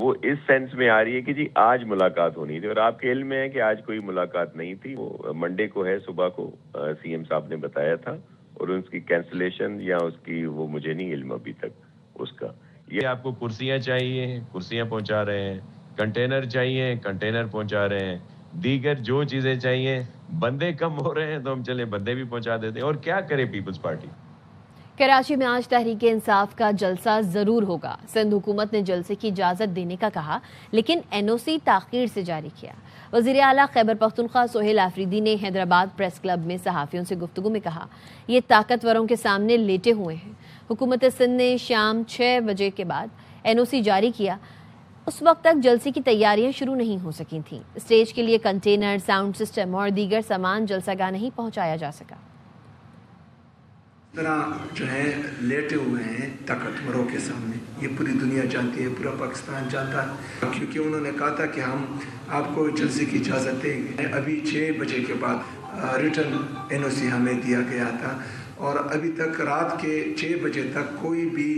وہ اس سینس میں آ رہی ہے کہ جی آج ملاقات ہونی تھی، اور آپ کے علم میں ہے کہ آج کوئی ملاقات نہیں تھی. وہ منڈے کو ہے، صبح کو سی ایم صاحب نے بتایا تھا، اور اس کی کینسلیشن یا اس کی وہ مجھے نہیں علم ابھی تک اس کا. یہ آپ کو کرسیاں چاہیے، کرسیاں پہنچا رہے ہیں، کنٹینر چاہیے، کنٹینر پہنچا رہے ہیں، دیگر جو چیزیں چاہیے. بندے کم ہو رہے ہیں تو ہم چلے بندے بھی پہنچا دیتے ہیں. اور کیا کرے پیپلز پارٹی؟ کراچی میں آج تحریک انصاف کا جلسہ ضرور ہوگا. سندھ حکومت نے جلسے کی اجازت دینے کا کہا، لیکن این او سی تاخیر سے جاری کیا. وزیر اعلیٰ خیبر پختونخوا سہیل آفریدی نے حیدرآباد پریس کلب میں صحافیوں سے گفتگو میں کہا، یہ طاقتوروں کے سامنے لیٹے ہوئے ہیں. حکومت سندھ نے شام 6 بجے کے بعد این او سی جاری کیا. اس وقت تک جلسے کی تیاریاں شروع نہیں ہو سکی تھیں. اسٹیج کے لیے کنٹینر، ساؤنڈ سسٹم اور دیگر سامان جلسہ گاہ نہیں پہنچایا جا سکا. طرح جو ہے لیٹے ہوئے ہیں طاقتوروں کے سامنے. یہ پوری دنیا جانتی ہے، پورا پاکستان جانتا ہے، کیونکہ انہوں نے کہا تھا کہ ہم آپ کو جلسے کی اجازت دیں گے. ابھی 6 بجے کے بعد ریٹن این او سی ہمیں دیا گیا تھا، اور ابھی تک رات کے 6 بجے تک کوئی بھی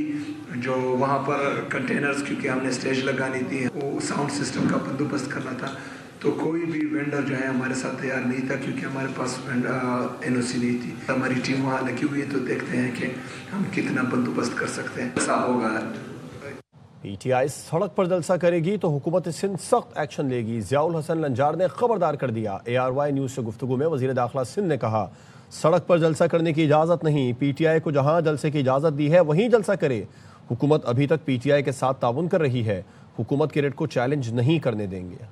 جو وہاں پر کنٹینرز، کیونکہ ہم نے اسٹیج لگانی تھی، وہ ساؤنڈ سسٹم کا بندوبست کرنا تھا، تو کوئی بھی وینڈر جو ہے ہمارے ساتھ تیار نہیں تھا، کیونکہ ہمارے پاس این او سی نہیں تھی. ہماری ٹیم وہاں لگی ہوئی ہے، تو دیکھتے ہیں کہ ہم کتنا بندوبست کر سکتے ہیں. ایسا ہوگا. پی ٹی آئی سڑک پر جلسہ کرے گی تو حکومت سندھ سخت ایکشن لے گی. ضیاء الحسن لنجار نے خبردار کر دیا. اے آر وائی نیوز سے گفتگو میں وزیر داخلہ سندھ نے کہا، سڑک پر جلسہ کرنے کی اجازت نہیں. پی ٹی آئی کو جہاں جلسے کی اجازت دی ہے وہیں جلسہ کرے. حکومت ابھی تک پی ٹی آئی کے ساتھ تعاون کر رہی ہے. حکومت کے ریٹ کو چیلنج نہیں کرنے دیں گے.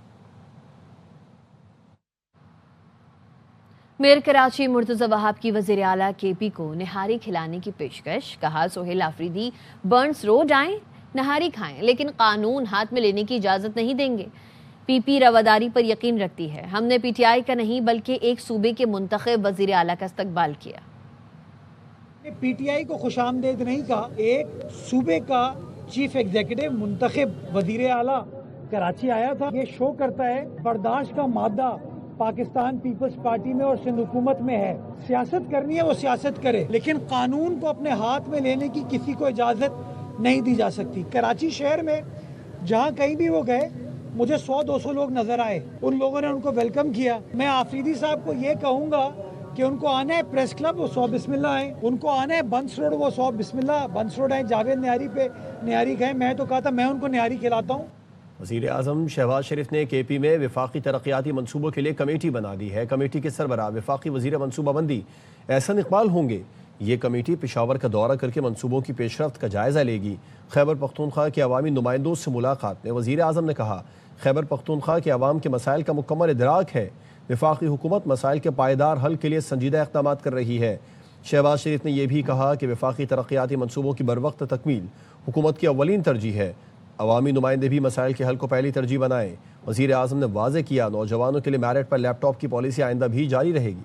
میئر کراچی مرتضی وہاب کی وزیر اعلیٰ کے پی کو نہاری کھلانے کی پیشکش. کہا، سہیل آفریدی برنس روڈ آئیں، نہاری کھائیں، لیکن قانون ہاتھ میں لینے کی اجازت نہیں دیں گے. پی پی رواداری پر یقین رکھتی ہے. ہم نے پی ٹی آئی کا نہیں بلکہ ایک صوبے کے منتخب وزیر اعلیٰ کا استقبال کیا. پی ٹی آئی کو خوش آمدید نہیں کہا، ایک صوبے کا چیف ایگزیکٹو منتخب وزیر اعلیٰ کراچی آیا تھا. یہ شو کرتا ہے برداشت کا مادہ پاکستان پیپلز پارٹی میں اور سندھ حکومت میں ہے. سیاست کرنی ہے وہ سیاست کرے، لیکن قانون کو اپنے ہاتھ میں لینے کی کسی کو اجازت نہیں دی جا سکتی. کراچی شہر میں جہاں کہیں بھی وہ گئے، مجھے 100-200 لوگ نظر آئے. ان لوگوں نے ان کو ویلکم کیا. میں آفریدی صاحب کو یہ کہوں گا کہ ان کو آنا ہے پریس کلب، وہ 100 بسم اللہ آئیں. ان کو آنا ہے بنس روڈ، وہ 100 بسم اللہ بنس روڈ آئیں. جاوید نہاری پہ نہاری کھائیں. میں تو کہا تھا میں ان کو نہاری کھلاتا ہوں. وزیر اعظم شہباز شریف نے کے پی میں وفاقی ترقیاتی منصوبوں کے لیے کمیٹی بنا دی ہے. کمیٹی کے سربراہ وفاقی وزیر منصوبہ بندی احسن اقبال ہوں گے. یہ کمیٹی پشاور کا دورہ کر کے منصوبوں کی پیش رفت کا جائزہ لے گی. خیبر پختونخوا کے عوامی نمائندوں سے ملاقات میں وزیر اعظم نے کہا، خیبر پختونخوا کے عوام کے مسائل کا مکمل ادراک ہے. وفاقی حکومت مسائل کے پائیدار حل کے لیے سنجیدہ اقدامات کر رہی ہے. شہباز شریف نے یہ بھی کہا کہ وفاقی ترقیاتی منصوبوں کی بروقت تکمیل حکومت کی اولین ترجیح ہے. عوامی نمائندے بھی مسائل کے حل کو پہلی ترجیح بنائیں. وزیر اعظم نے واضح کیا، نوجوانوں کے لیے میرٹ پر لیپ ٹاپ کی پالیسی آئندہ بھی جاری رہے گی.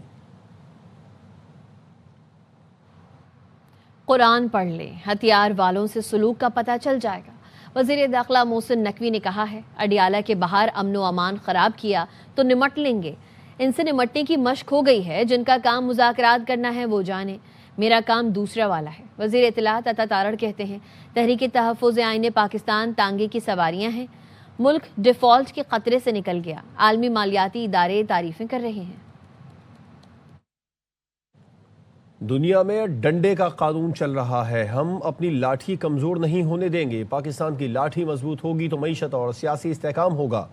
قرآن پڑھ لیں، ہتھیار والوں سے سلوک کا پتہ چل جائے گا. وزیر داخلہ محسن نقوی نے کہا ہے، اڈیالہ کے باہر امن و امان خراب کیا تو نمٹ لیں گے. ان سے نمٹنے کی مشق ہو گئی ہے. جن کا کام مذاکرات کرنا ہے وہ جانے، میرا کام دوسرا والا ہے. وزیر اطلاعات عطا تارڑ کہتے ہیں، تحریک تحفظ آئین پاکستان تانگے کی سواریاں ہیں. ملک ڈیفالٹ کے خطرے سے نکل گیا. عالمی مالیاتی ادارے تعریفیں کر رہے ہیں. دنیا میں ڈنڈے کا قانون چل رہا ہے. ہم اپنی لاٹھی کمزور نہیں ہونے دیں گے. پاکستان کی لاٹھی مضبوط ہوگی تو معیشت اور سیاسی استحکام ہوگا.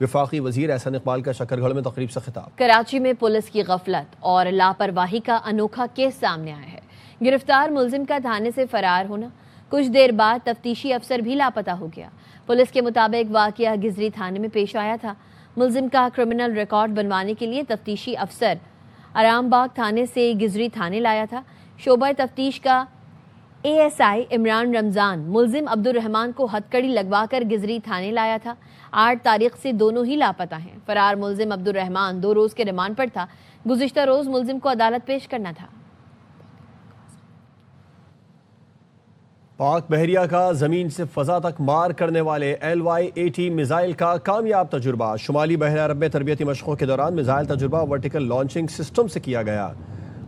وفاقی وزیر احسن اقبال کا شکر گڑھ میں تقریب سے خطاب. کراچی میں پولیس کی غفلت اور لاپرواہی کا انوکھا کیس سامنے آیا ہے. گرفتار ملزم کا تھانے سے فرار ہونا، کچھ دیر بعد تفتیشی افسر بھی لاپتہ ہو گیا. پولیس کے مطابق واقعہ گزری تھانے میں پیش آیا تھا. ملزم کا کرمنل ریکارڈ بنوانے کے لیے تفتیشی افسر آرام باغ تھانے سے گزری تھانے لایا تھا. شعبہ تفتیش کا اے ایس آئی عمران رمضان ملزم عبد الرحمان کو ہتھکڑی لگوا کر گزری تھانے لایا تھا. 8 تاریخ سے دونوں ہی لاپتہ ہیں. فرار ملزم عبد الرحمان 2 روز کے ریمانڈ پر تھا. گزشتہ روز ملزم کو عدالت پیش کرنا تھا. پاک بحریہ کا زمین سے فضا تک مار کرنے والے LY-80 میزائل کا کامیاب تجربہ. شمالی بحر عرب میں تربیتی مشقوں کے دوران میزائل تجربہ ورٹیکل لانچنگ سسٹم سے کیا گیا.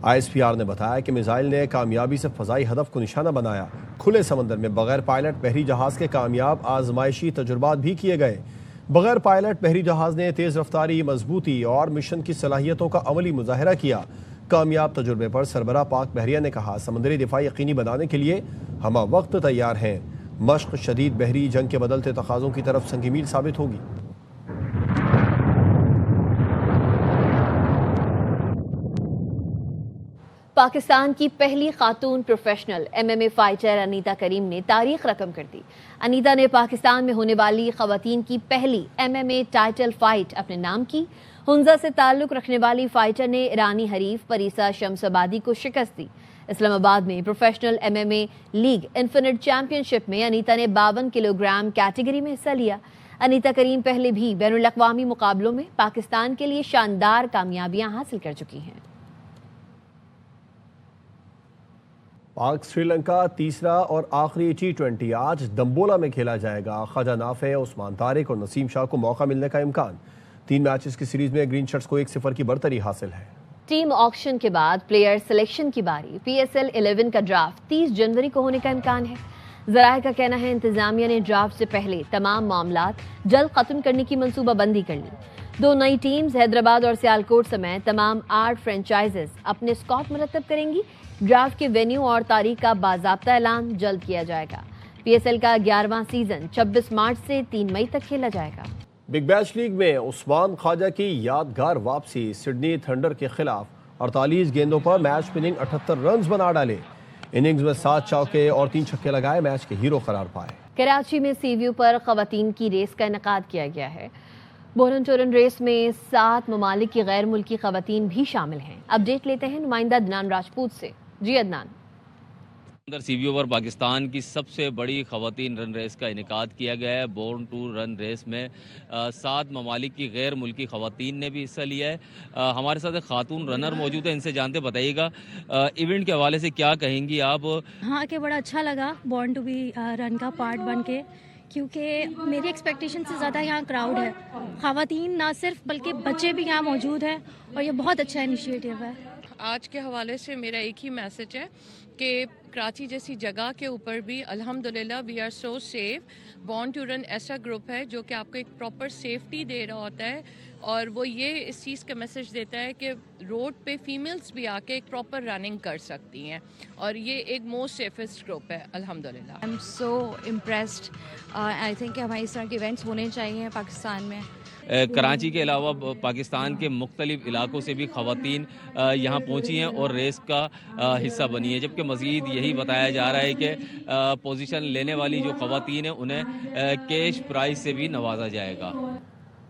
ISPR نے بتایا کہ میزائل نے کامیابی سے فضائی ہدف کو نشانہ بنایا۔ کھلے سمندر میں بغیر پائلٹ بحری جہاز کے کامیاب آزمائشی تجربات بھی کیے گئے۔ بغیر پائلٹ بحری جہاز نے تیز رفتاری، مضبوطی اور مشن کی صلاحیتوں کا عملی مظاہرہ کیا۔ کامیاب تجربے پر سربراہ پاک بحریہ نے کہا، سمندری دفاع یقینی بنانے کے لیے ہم وقت تیار ہیں۔ مشق شدید بحری جنگ کے بدلتے تقاضوں کی طرف سنگ میل ثابت ہوگی۔ پاکستان کی پہلی خاتون پروفیشنل MMA فائٹر انیتا کریم نے تاریخ رقم کر دی۔ انیتا نے پاکستان میں ہونے والی خواتین کی پہلی MMA ٹائٹل فائٹ اپنے نام کی۔ ہنزا سے تعلق رکھنے والی فائٹر نے ایرانی حریف پریسا شمس آبادی کو شکست دی۔ اسلام آباد میں professional MMA league infinite championship میں انیتا نے 52 کلو گرام کیٹیگری میں حصہ لیا۔ انیتا کریم پہلے بھی بین الاقوامی مقابلوں میں پاکستان کے لیے شاندار کامیابیاں حاصل کر چکی ہیں۔ پاک سری لنکا تیسرا اور آخری T20 آج دمبولا میں کھیلا جائے گا۔ خواجہ نافع، عثمان طارق اور نسیم شاہ کو موقع ملنے کا امکان۔ 3 میچز کی سیریز میں گرین شرٹس کو 1-0 کی برتری حاصل ہے۔ ٹیم آکشن کے بعد پلیئر سلیکشن کی باری۔ PSL 11 کا ڈرافٹ 30 جنوری کو ہونے کا امکان ہے۔ ذرائع کا کہنا ہے انتظامیہ نے ڈرافٹ سے پہلے تمام معاملات جلد ختم کرنے کی منصوبہ بندی کر لی۔ 2 نئی ٹیمز حیدرآباد اور سیالکوٹ سمیت تمام 8 فرنچائزز اپنے اسکواڈ مرتب کریں گی۔ ڈرافٹ کے وینیو اور تاریخ کا باضابطہ اعلان جلد کیا جائے گا۔ PSL کا 11واں سیزن 26 مارچ سے 3 مئی تک کھیلا جائے گا۔ بگ بیش لیگ میں عثمان خواجہ کی یادگار واپسی۔ سڈنی تھنڈر کے خلاف 48 گیندوں پر میچ وننگ 78 رنز بنا ڈالے۔ اننگز میں 7 چوکے اور 3 چھکے لگائے، میچ کے ہیرو قرار پائے۔ کراچی میں سی ویو پر خواتین کی ریس کا انعقاد کیا گیا ہے۔ بورن چورن ریس میں 7 ممالک کی غیر ملکی خواتین بھی شامل ہیں۔ اپڈیٹ لیتے ہیں نمائندہ عدنان راجپوت سے۔ جی عدنان۔ سی ویو پر پاکستان کی سب سے بڑی خواتین رن ریس کا انعقاد کیا گیا ہے۔ بورن ٹو رن ریس میں 7 ممالک کی غیر ملکی خواتین نے بھی حصہ لیا ہے۔ ہمارے ساتھ ایک خاتون رنر موجود ہے، ان سے جانتے بتائیے گا ایونٹ کے حوالے سے کیا کہیں گی آپ؟ ہاں کہ بڑا اچھا لگا بورن ٹو بی رن کا پارٹ بن کے، کیونکہ میری ایکسپیکٹیشن سے زیادہ یہاں کراؤڈ ہے۔ خواتین نہ صرف بلکہ بچے بھی یہاں موجود ہیں اور یہ بہت اچھا انیشیٹو ہے۔ آج کے حوالے سے میرا ایک ہی میسج ہے کہ کراچی جیسی جگہ کے اوپر بھی الحمدللہ we are so safe. Born to run ایسا گروپ ہے جو کہ آپ کو ایک پراپر سیفٹی دے رہا ہوتا ہے، اور وہ یہ اس چیز کا میسج دیتا ہے کہ روڈ پہ فیمیلز بھی آ کے ایک پراپر رننگ کر سکتی ہیں، اور یہ ایک موسٹ سیفسٹ گروپ ہے الحمدللہ۔ I am so impressed. I think کہ ہماری اس طرح کے ایونٹس ہونے چاہیے پاکستان میں۔ کراچی کے علاوہ پاکستان کے مختلف علاقوں سے بھی خواتین یہاں پہنچی ہیں اور ریس کا حصہ بنی ہے، جبکہ مزید یہی بتایا جا رہا ہے کہ پوزیشن لینے والی جو خواتین ہیں انہیں کیش پرائز سے بھی نوازا جائے گا۔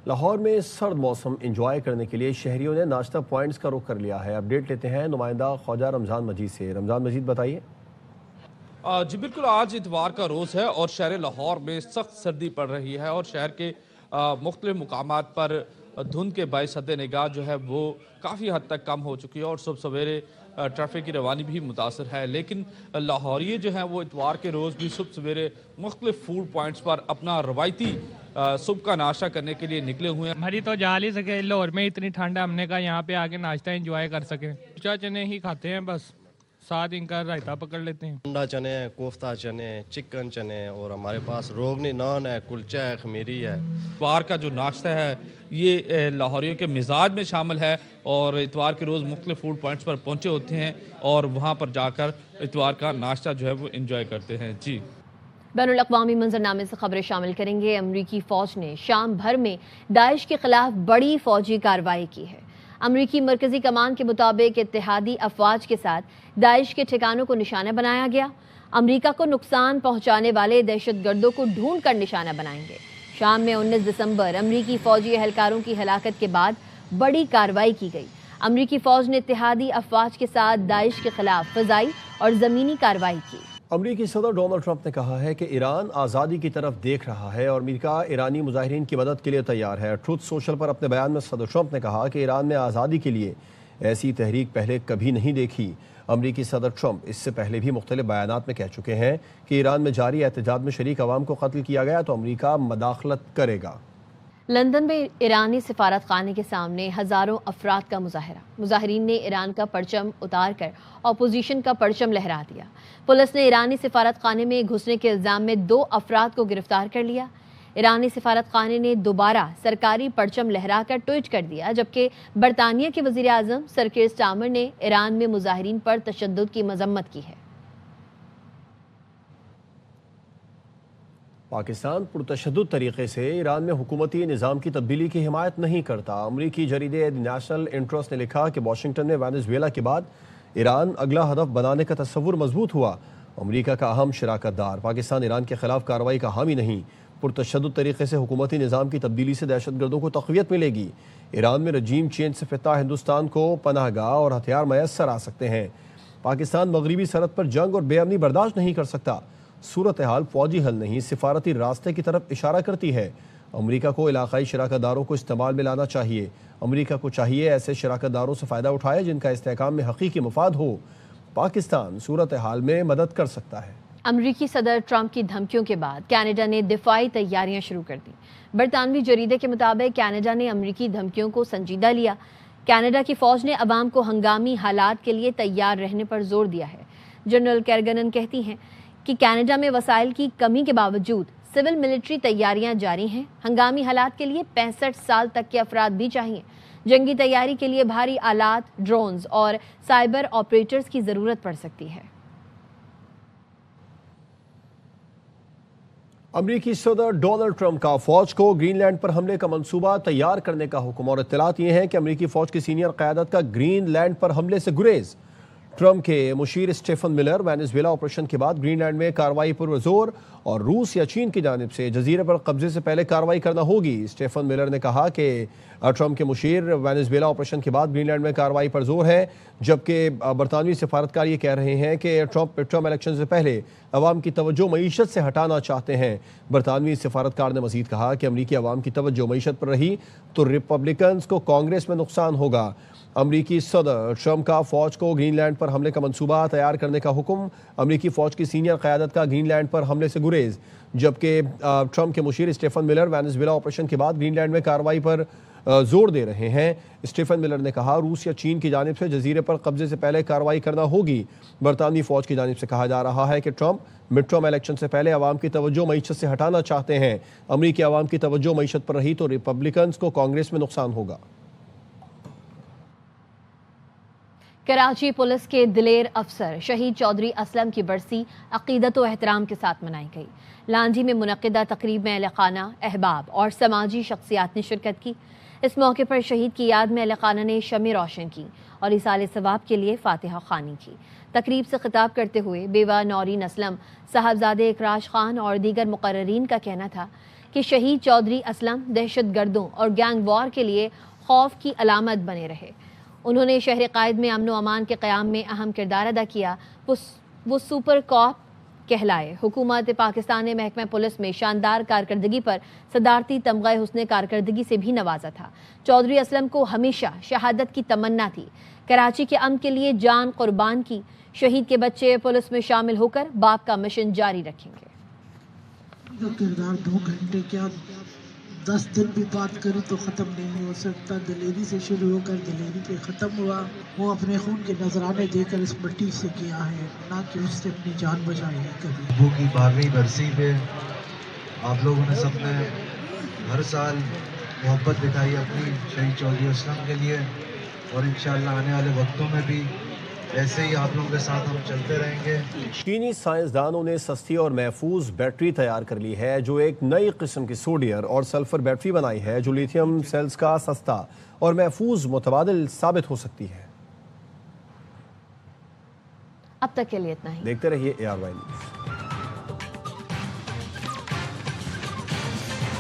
لاہور میں سرد موسم انجوائے کرنے کے لیے شہریوں نے ناشتہ پوائنٹس کا رخ کر لیا ہے۔ اپڈیٹ لیتے ہیں نمائندہ خواجہ رمضان مجید سے۔ رمضان مجید بتائیے۔ جی بالکل، آج اتوار کا روز ہے اور شہر لاہور میں سخت سردی پڑ رہی ہے، اور شہر کے مختلف مقامات پر دھند کے باعث حد نگاہ جو ہے وہ کافی حد تک کم ہو چکی ہے، اور صبح سویرے ٹریفک کی روانی بھی متاثر ہے۔ لیکن لاہوریے جو ہیں وہ اتوار کے روز بھی صبح سویرے مختلف فوڈ پوائنٹس پر اپنا روایتی صبح کا ناشتہ کرنے کے لیے نکلے ہوئے ہیں۔ ہماری تو جا نہیں سکے، لاہور میں اتنی ٹھنڈ ہے، ہم نے کہا یہاں پہ آ کے ناشتہ انجوائے کر سکیں۔ چنے ہی کھاتے ہیں بس، ساتھ ان کا رائتا پکڑ لیتے ہیں۔ انڈا چنے، کوفتہ چنے، چکن چنے، اور ہمارے پاس روغنی نان ہے، کلچہ ہے، خمیری ہے۔ اتوار کا جو ناشتہ ہے یہ لاہوریوں کے مزاج میں شامل ہے، اور اتوار کے روز مختلف فوڈ پوائنٹس پر پہنچے ہوتے ہیں اور وہاں پر جا کر اتوار کا ناشتہ جو ہے وہ انجوائے کرتے ہیں۔ جی بین الاقوامی منظرنامے سے خبریں شامل کریں گے۔ امریکی فوج نے شام بھر میں داعش کے خلاف بڑی فوجی کارروائی کی ہے۔ امریکی مرکزی کمان کے مطابق اتحادی افواج کے ساتھ داعش کے ٹھکانوں کو نشانہ بنایا گیا۔ امریکہ کو نقصان پہنچانے والے دہشت گردوں کو ڈھونڈ کر نشانہ بنائیں گے۔ شام میں 19 دسمبر امریکی فوجی اہلکاروں کی ہلاکت کے بعد بڑی کارروائی کی گئی۔ امریکی فوج نے اتحادی افواج کے ساتھ داعش کے خلاف فضائی اور زمینی کارروائی کی۔ امریکی صدر ڈونلڈ ٹرمپ نے کہا ہے کہ ایران آزادی کی طرف دیکھ رہا ہے اور امریکہ ایرانی مظاہرین کی مدد کے لیے تیار ہے۔ ٹروتھ سوشل پر اپنے بیان میں صدر ٹرمپ نے کہا کہ ایران نے آزادی کے لیے ایسی تحریک پہلے کبھی نہیں دیکھی۔ امریکی صدر ٹرمپ اس سے پہلے بھی مختلف بیانات میں کہہ چکے ہیں کہ ایران میں جاری احتجاج میں شریک عوام کو قتل کیا گیا تو امریکہ مداخلت کرے گا۔ لندن میں ایرانی سفارت خانے کے سامنے ہزاروں افراد کا مظاہرہ. مظاہرین نے ایران کا پرچم اتار کر اپوزیشن کا پرچم لہرا دیا. پولیس نے ایرانی سفارت خانے میں گھسنے کے الزام میں 2 افراد کو گرفتار کر لیا. ایرانی سفارت خانے نے دوبارہ سرکاری پرچم لہرا کر ٹویٹ کر دیا، جبکہ برطانیہ کے وزیر اعظم سر کیئر سٹارمر نے ایران میں مظاہرین پر تشدد کی مذمت کی ہے. پاکستان پرتشدد طریقے سے ایران میں حکومتی نظام کی تبدیلی کی حمایت نہیں کرتا. امریکی جریدے دی نیشنل انٹرسٹ نے لکھا کہ واشنگٹن میں وینزویلا کے بعد ایران اگلا ہدف بنانے کا تصور مضبوط ہوا. امریکہ کا اہم شراکت دار پاکستان ایران کے خلاف کارروائی کا حامی نہیں. پرتشدد طریقے سے حکومتی نظام کی تبدیلی سے دہشت گردوں کو تقویت ملے گی. ایران میں رجیم چینج سے فتح ہندوستان کو پناہ گاہ اور ہتھیار میسر آ سکتے ہیں. پاکستان مغربی سرحد پر جنگ اور بے امنی برداشت نہیں کر سکتا. صورتحال فوجی حل نہیں، سفارتی راستے کی طرف اشارہ کرتی ہے. امریکہ کو علاقائی شراکت داروں کو استعمال میں لانا چاہیے. امریکہ کو چاہیے ایسے شراکت داروں سے فائدہ اٹھائے جن کا استحکام میں حقیقی مفاد ہو. پاکستان صورتحال میں مدد کر سکتا ہے. امریکی صدر ٹرمپ کی دھمکیوں کے بعد کینیڈا نے دفاعی تیاریاں شروع کر دیں. برطانوی جریدے کے مطابق کینیڈا نے امریکی دھمکیوں کو سنجیدہ لیا. کینیڈا کی فوج نے عوام کو ہنگامی حالات کے لیے تیار رہنے پر زور دیا ہے. جنرل کیرگنن کہتی ہیں کہ کینیڈا میں وسائل کی کمی کے باوجود سول ملٹری تیاریاں جاری ہیں. ہنگامی حالات کے لیے 65 سال تک کے افراد بھی چاہیے. جنگی تیاری کے لیے بھاری آلات، ڈرونز اور سائبر آپریٹرز کی ضرورت پڑ سکتی ہے. امریکی صدر ڈونلڈ ٹرمپ کا فوج کو گرین لینڈ پر حملے کا منصوبہ تیار کرنے کا حکم، اور اطلاعات یہ ہیں کہ امریکی فوج کی سینئر قیادت کا گرین لینڈ پر حملے سے گریز. ٹرمپ کے مشیر اسٹیفن ملر وینزویلا آپریشن کے بعد گرین لینڈ میں کارروائی پر زور، اور روس یا چین کی جانب سے جزیرے پر قبضے سے پہلے کارروائی کرنا ہوگی. اسٹیفن ملر نے کہا کہ ٹرمپ کے مشیر وینزویلا آپریشن کے بعد گرین لینڈ میں کارروائی پر زور ہے، جبکہ برطانوی سفارتکار یہ کہہ رہے ہیں کہ ٹرمپ مڈ-ٹرم الیکشن سے پہلے عوام کی توجہ معیشت سے ہٹانا چاہتے ہیں. برطانوی سفارتکار نے مزید کہا کہ امریکی عوام کی توجہ معیشت پر رہی تو ریپبلکنز کو کانگریس میں نقصان ہوگا. امریکی صدر ٹرمپ کا فوج کو گرین لینڈ پر حملے کا منصوبہ تیار کرنے کا حکم. امریکی فوج کی سینئر قیادت کا گرین لینڈ پر حملے سے گریز، جبکہ ٹرمپ کے مشیر اسٹیفن ملر وینزویلا آپریشن کے بعد گرین لینڈ میں کارروائی پر زور دے رہے ہیں. اسٹیفن ملر نے کہا روس یا چین کی جانب سے جزیرے پر قبضے سے پہلے کارروائی کرنا ہوگی. برطانوی فوج کی جانب سے کہا جا رہا ہے کہ ٹرمپ مڈ-ٹرم الیکشن سے پہلے عوام کی توجہ معیشت سے ہٹانا چاہتے ہیں. امریکی عوام کی توجہ معیشت پر رہی تو ریپبلکنز کو کانگریس میں نقصان ہوگا. کراچی پولیس کے دلیر افسر شہید چودھری اسلم کی برسی عقیدت و احترام کے ساتھ منائی گئی. لانجی میں منعقدہ تقریب میں اہل خانہ، احباب اور سماجی شخصیات نے شرکت کی. اس موقع پر شہید کی یاد میں اہل خانہ نے شمع روشن کی اور ایصال ثواب کے لیے فاتحہ خوانی کی. تقریب سے خطاب کرتے ہوئے بیوہ نورین اسلم، صاحبزادے اکراش خان اور دیگر مقررین کا کہنا تھا کہ شہید چودھری اسلم دہشت گردوں اور گینگ وار کے لیے خوف کی علامت بنے رہے. انہوں نے شہر قائد میں امن و امان کے قیام میں اہم کردار ادا کیا. وہ سپر کاپ کہلائے. حکومت پاکستان نے محکمہ پولیس میں شاندار کارکردگی پر صدارتی تمغہ حسن کارکردگی سے بھی نوازا تھا. چودھری اسلم کو ہمیشہ شہادت کی تمنا تھی. کراچی کے امن کے لیے جان قربان کی. شہید کے بچے پولیس میں شامل ہو کر باپ کا مشن جاری رکھیں گے. کردار 2 گھنٹے کیا 10 دن بھی بات کروں تو ختم نہیں ہو سکتا. دلیری سے شروع ہو کر دلیری پہ ختم ہوا. وہ اپنے خون کے نذرانے دے کر اس مٹی سے کیا ہے، نہ کہ اس سے اپنی جان بچائی ہے. کبھی وہ کی 12ویں برسی پہ آپ لوگوں نے سب نے ہر سال محبت دکھائی اپنی شہید چودھری اسلم کے لیے، اور انشاءاللہ آنے والے وقتوں میں بھی ایسے ہی آپ لوگوں کے ساتھ ہم چلتے رہیں گے. چینی سائنسدانوں نے سستی اور محفوظ بیٹری تیار کر لی ہے، جو ایک نئی قسم کی سوڈیم اور سلفر بیٹری بنائی ہے جو لیتھیم سیلز کا سستا اور محفوظ متبادل ثابت ہو سکتی ہے. اب تک کے لیے اتنا ہی. دیکھتے رہیے ARY نیوز.